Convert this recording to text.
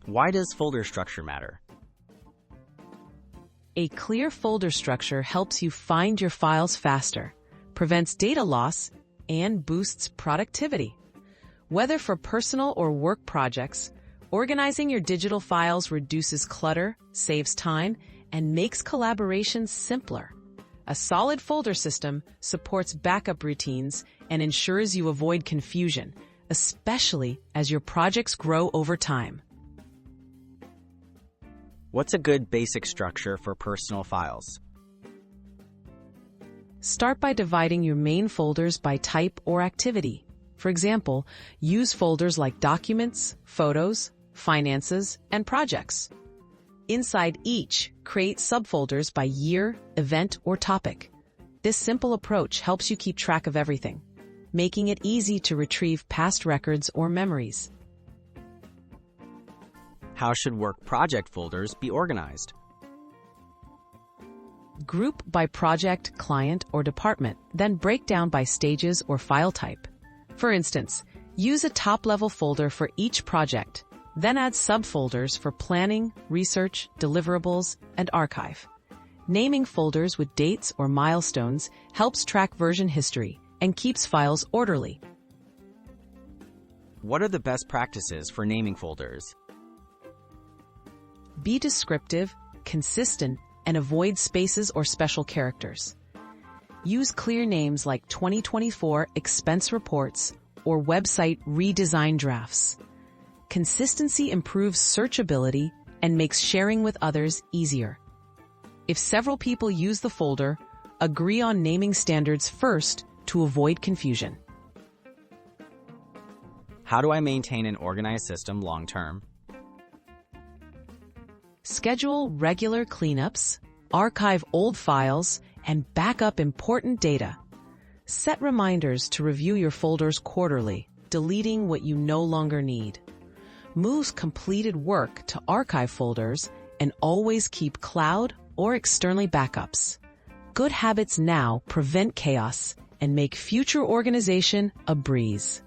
Why does folder structure matter? A clear folder structure helps you find your files faster, prevents data loss, and boosts productivity. Whether for personal or work projects, organizing your digital files reduces clutter, saves time, and makes collaboration simpler. A solid folder system supports backup routines and ensures you avoid confusion, especially as your projects grow over time. What's a good basic structure for personal files? Start by dividing your main folders by type or activity. For example, use folders like Documents, Photos, Finances, and Projects. Inside each, create subfolders by year, event, or topic. This simple approach helps you keep track of everything, making it easy to retrieve past records or memories. How should work project folders be organized? Group by project, client, or department, then break down by stages or file type. For instance, use a top-level folder for each project, then add subfolders for planning, research, deliverables, and archive. Naming folders with dates or milestones helps track version history and keeps files orderly. What are the best practices for naming folders? Be descriptive, consistent, and avoid spaces or special characters. Use clear names like 2024 expense reports or website redesign drafts. Consistency improves searchability and makes sharing with others easier. If several people use the folder, agree on naming standards first to avoid confusion. How do I maintain an organized system long-term? Schedule regular cleanups, archive old files, and back up important data. Set reminders to review your folders quarterly, deleting what you no longer need. Move completed work to archive folders and always keep cloud or externally backups. Good habits now prevent chaos and make future organization a breeze.